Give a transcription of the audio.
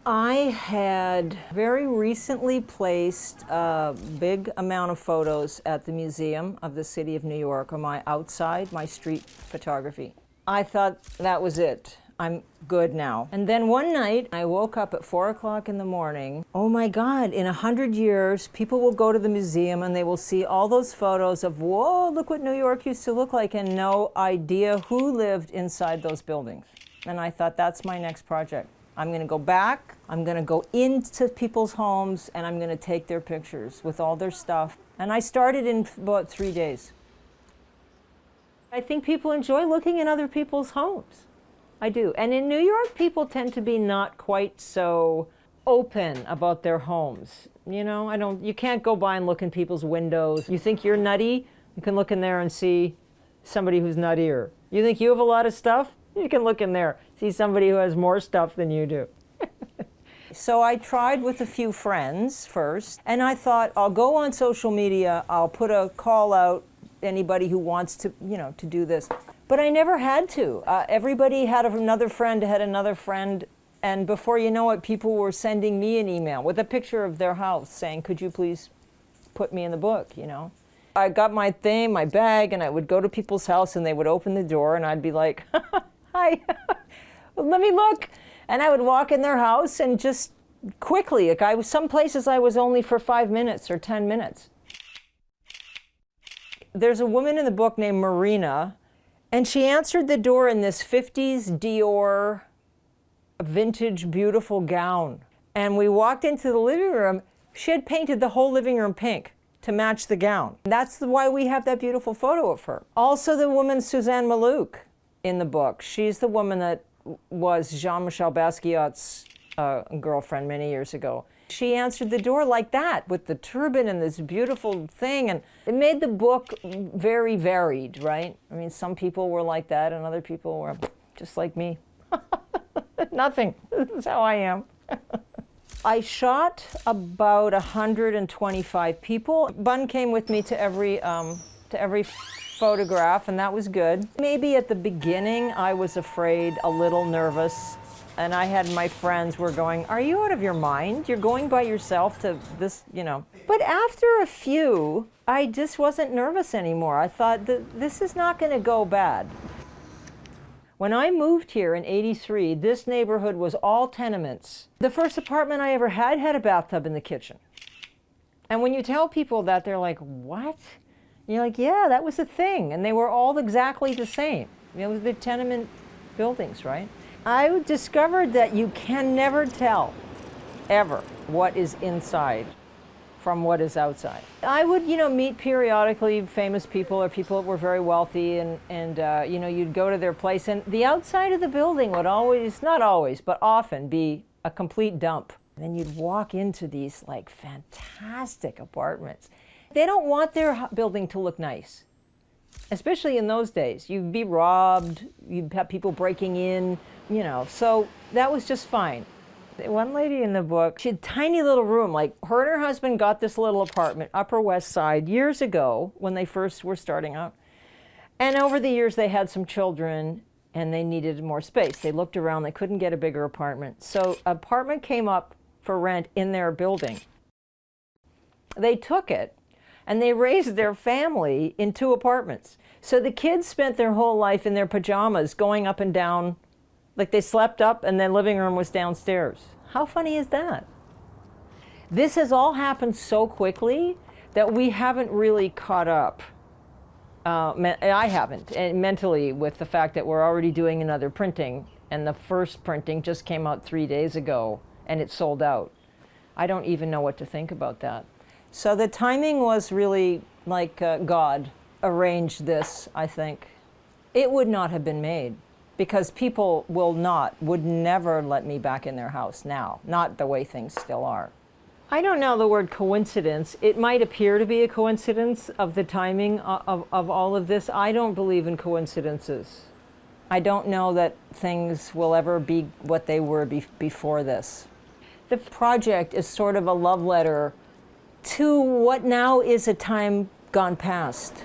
I had very recently placed a big amount of photos at the Museum of the City of New York on my outside, my street photography. I thought that was it. I'm good now. And then one night I woke up at 4 o'clock in the morning. Oh my God, in 100 years, people will go to the museum and they will see all those photos of, whoa, look what New York used to look like, and no idea who lived inside those buildings. And I thought, that's my next project. I'm going to go back, I'm going to go into people's homes, and I'm going to take their pictures with all their stuff. And I started in about 3 days. I think people enjoy looking in other people's homes. I do. And in New York, people tend to be not quite so open about their homes. You know, you can't go by and look in people's windows. You think you're nutty, you can look in there and see somebody who's nuttier. You think you have a lot of stuff? You can look in there, see somebody who has more stuff than you do. So I tried with a few friends first, and I thought, I'll go on social media, I'll put a call out, anybody who wants to, to do this. But I never had to. Everybody had another friend, and before you know it, people were sending me an email with a picture of their house saying, could you please put me in the book, I got my thing, my bag, and I would go to people's house and they would open the door and I'd be like, hi, let me look. And I would walk in their house and just quickly, some places I was only for 5 minutes or 10 minutes. There's a woman in the book named Marina, and she answered the door in this 50s Dior vintage beautiful gown. And we walked into the living room. She had painted the whole living room pink to match the gown. That's why we have that beautiful photo of her. Also the woman Suzanne Malouk in the book. She's the woman that was Jean-Michel Basquiat's girlfriend many years ago. She answered the door like that with the turban and this beautiful thing, and it made the book very varied, right? I mean, some people were like that and other people were just like me. Nothing. This is how I am. I shot about 125 people. Bun came with me to every photograph, and that was good. Maybe at the beginning I was afraid, a little nervous, and I had my friends were going, are you out of your mind? You're going by yourself to this, But after a few, I just wasn't nervous anymore. I thought, this is not going to go bad. When I moved here in '83, this neighborhood was all tenements. The first apartment I ever had a bathtub in the kitchen. And when you tell people that, they're like, what? And you're like, yeah, that was a thing. And they were all exactly the same. It was the tenement buildings, right? I discovered that you can never tell, ever, what is inside from what is outside. I would, meet periodically famous people or people that were very wealthy, and you'd go to their place, and the outside of the building would always, not always, but often be a complete dump. And then you'd walk into these fantastic apartments. They don't want their building to look nice, especially in those days. You'd be robbed, you'd have people breaking in, so that was just fine. One lady in the book, she had a tiny little room, her and her husband got this little apartment, Upper West Side, years ago when they first were starting out. And over the years they had some children and they needed more space. They looked around, they couldn't get a bigger apartment. So an apartment came up for rent in their building. They took it and they raised their family in 2 apartments. So the kids spent their whole life in their pajamas going up and down. They slept up and their living room was downstairs. How funny is that? This has all happened so quickly that we haven't really caught up. I haven't, and mentally, with the fact that we're already doing another printing, and the first printing just came out 3 days ago and it sold out. I don't even know what to think about that. So the timing was really God arranged this, I think. It would not have been made, because people would never let me back in their house now, not the way things still are. I don't know the word coincidence. It might appear to be a coincidence of the timing of all of this. I don't believe in coincidences. I don't know that things will ever be what they were before this. The project is sort of a love letter to what now is a time gone past.